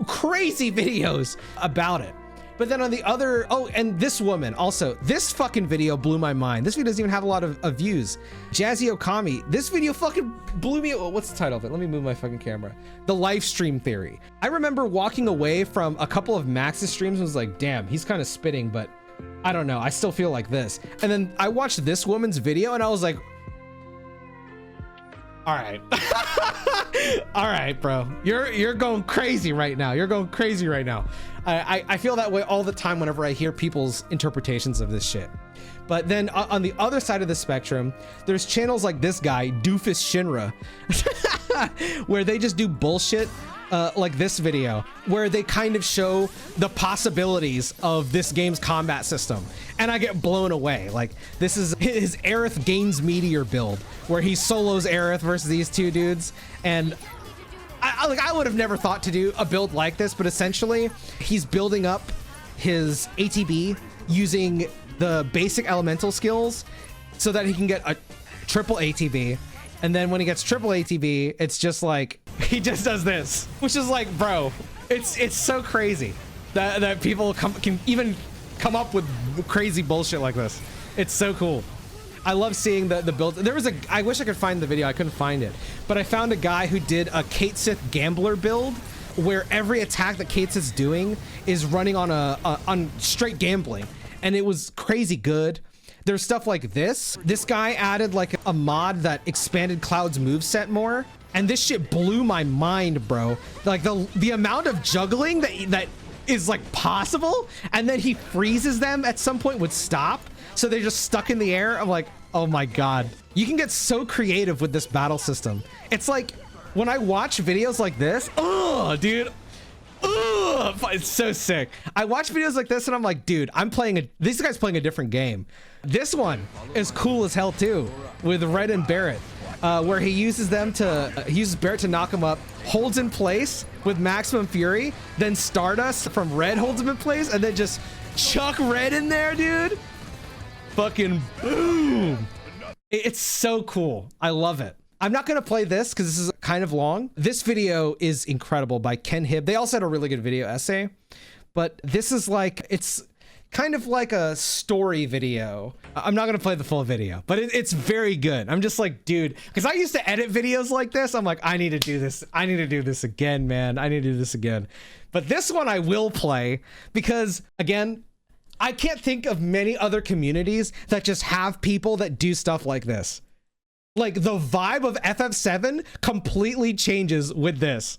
crazy videos about it. But then on the other, oh, and this woman also, this fucking video blew my mind. This video doesn't even have a lot of views. Jazzy Okami, this video fucking blew me. What's the title of it? Let me move my fucking camera. The live stream theory. I remember walking away from a couple of Max's streams and was like, damn, he's kind of spitting, but I don't know, I still feel like this. And then I watched this woman's video and I was like, all right. All right, bro, you're going crazy right now. You're going crazy right now. I feel that way all the time whenever I hear people's interpretations of this shit. But then on the other side of the spectrum, there's channels like this guy, Doofus Shinra, where they just do bullshit like this video, where they kind of show the possibilities of this game's combat system, and I get blown away. Like, this is his Aerith Gains Meteor build, where he solos Aerith versus these two dudes, and I would have never thought to do a build like this, but essentially he's building up his ATB using the basic elemental skills so that he can get a triple ATB. And then when he gets triple ATB, it's just like, he just does this, which is like, bro, it's so crazy that people can even come up with crazy bullshit like this. It's so cool. I love seeing the build. There was I wish I could find the video. I couldn't find it, but I found a guy who did a Cait Sith Gambler build where every attack that Cait Sith's doing is running on on straight gambling. And it was crazy good. There's stuff like this. This guy added like a mod that expanded Cloud's moveset more. And this shit blew my mind, bro. Like the amount of juggling that is like possible. And then he freezes them at some point would stop. So they're just stuck in the air. I'm like, oh my God. You can get so creative with this battle system. It's like when I watch videos like this, oh, dude. Ugh, it's so sick. I watch videos like this and I'm like, dude, this guy's playing a different game. This one is cool as hell too, with Red and Barret, where he uses Barret to knock him up, holds in place with maximum fury, then Stardust from Red holds him in place, and then just chuck Red in there, dude. Fucking boom. It's so cool. I love it. I'm not going to play this because this is kind of long. This video is incredible by Ken Hibb. They also had a really good video essay, but this is like, it's kind of like a story video. I'm not going to play the full video, but it's very good. I'm just like, dude, because I used to edit videos like this. I'm like, I need to do this. I need to do this again, man. I need to do this again. But this one I will play because, again, I can't think of many other communities that just have people that do stuff like this. Like the vibe of FF7 completely changes with this,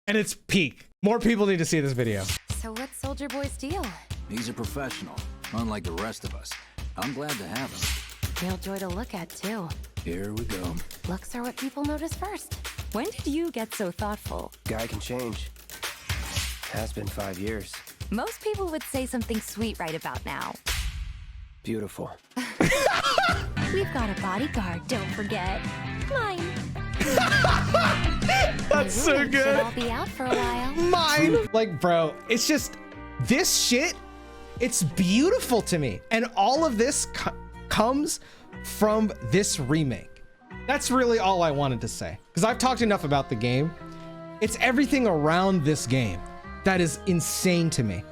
and it's peak. More people need to see this video. So what's Soldier Boy's deal? He's a professional, unlike the rest of us. I'm glad to have him. Real joy to look at too. Here we go. Looks are what people notice first. When did you get so thoughtful? Guy can change. Has been 5 years. Most people would say something sweet right about now. Beautiful. We've got a bodyguard, don't forget. Mine. That's so Should good. all be out for a while. Mine. Like, bro, it's just this shit. It's beautiful to me. And all of this comes from this remake. That's really all I wanted to say. Because I've talked enough about the game. It's everything around this game that is insane to me.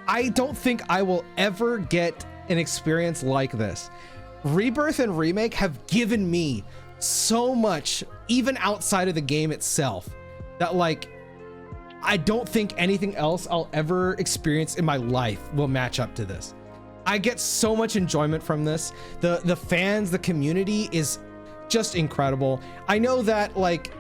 I don't think I will ever get an experience like this. Rebirth and Remake have given me so much, even outside of the game itself, that like I don't think anything else I'll ever experience in my life will match up to this. I get so much enjoyment from this. The fans, the community is just incredible. I know that like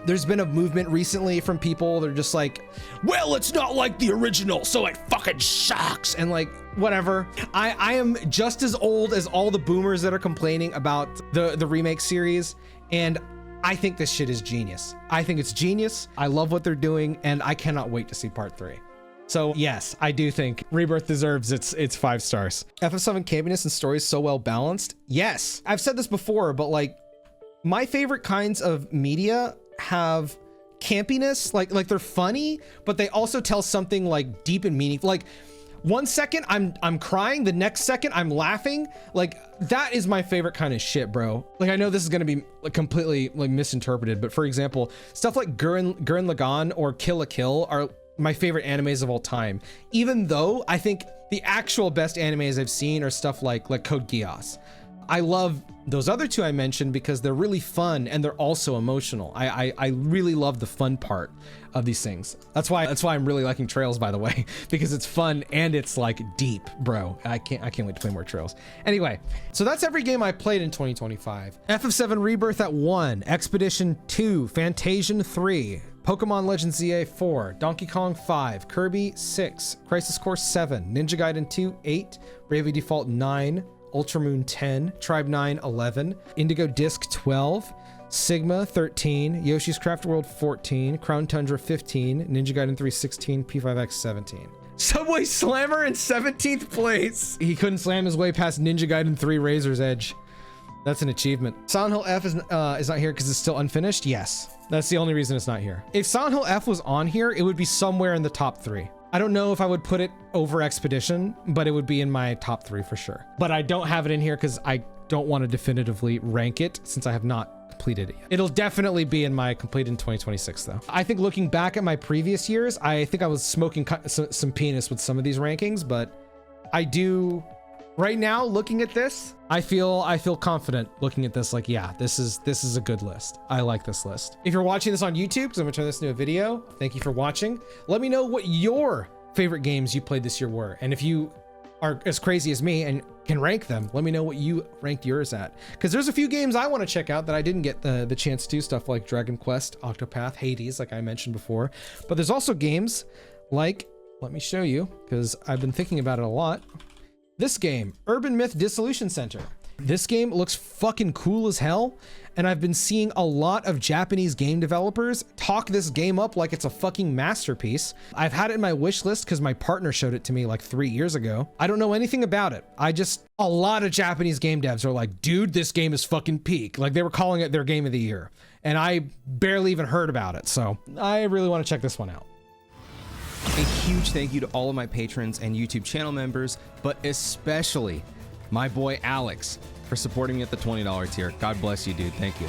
there's been a movement recently from people, they're just like, well, it's not like the original, so it fucking sucks. And like, whatever. I am just as old as all the boomers that are complaining about the remake series. And I think this shit is genius. I think it's genius. I love what they're doing, and I cannot wait to see part 3. So yes, I do think Rebirth deserves its 5 stars. FF7 campiness and story is so well balanced. Yes, I've said this before, but like my favorite kinds of media have campiness, like they're funny, but they also tell something like deep and meaningful. Like 1 second I'm crying, the next second I'm laughing. Like that is my favorite kind of shit, bro. Like I know this is gonna be like completely like misinterpreted, but for example, stuff like Gurren Lagann or Kill la Kill are my favorite animes of all time. Even though I think the actual best animes I've seen are stuff like Code Geass. I love those other two I mentioned because they're really fun and they're also emotional. I really love the fun part of these things. That's why I'm really liking Trails, by the way, because it's fun and it's like deep, bro. I can't wait to play more Trails. Anyway, so that's every game I played in 2025. FF7 Rebirth at 1, Expedition 2, Fantasian 3, Pokemon Legends ZA 4, Donkey Kong 5, Kirby 6, Crisis Core 7, Ninja Gaiden 2 8, Bravely Default 9, Ultramoon 10, Tribe 9 11, Indigo Disc 12, Sigma 13, Yoshi's Craft World 14, Crown Tundra 15, Ninja Gaiden 3 16, P5X 17. Subway Slammer in 17th place. He couldn't slam his way past Ninja Gaiden 3 Razor's Edge. That's an achievement. Silent Hill F is not here because it's still unfinished. Yes, that's the only reason it's not here. If Silent Hill F was on here, it would be somewhere in the top 3. I don't know if I would put it over Expedition, but it would be in my top 3 for sure. But I don't have it in here because I don't want to definitively rank it since I have not completed it yet. It'll definitely be in my complete in 2026 though. I think looking back at my previous years, I think I was smoking some penis with some of these rankings, but I do right now looking at this, I feel confident looking at this, like, yeah, this is a good list. I like this list. If you're watching this on YouTube, because I'm gonna turn this into a video, thank you for watching. Let me know what your favorite games you played this year were. And if you are as crazy as me and can rank them, let me know what you ranked yours at. Because there's a few games I want to check out that I didn't get the chance to, stuff like Dragon Quest, Octopath, Hades, like I mentioned before. But there's also games like, let me show you, because I've been thinking about it a lot. This game, Urban Myth Dissolution Center. This game looks fucking cool as hell, and I've been seeing a lot of Japanese game developers talk this game up like it's a fucking masterpiece. I've had it in my wish list because my partner showed it to me like 3 years ago. I don't know anything about it. A lot of Japanese game devs are like, dude, this game is fucking peak. Like they were calling it their game of the year, and I barely even heard about it. So I really want to check this one out. A huge thank you to all of my patrons and YouTube channel members, but especially my boy Alex for supporting me at the $20 tier. God bless you, dude. Thank you.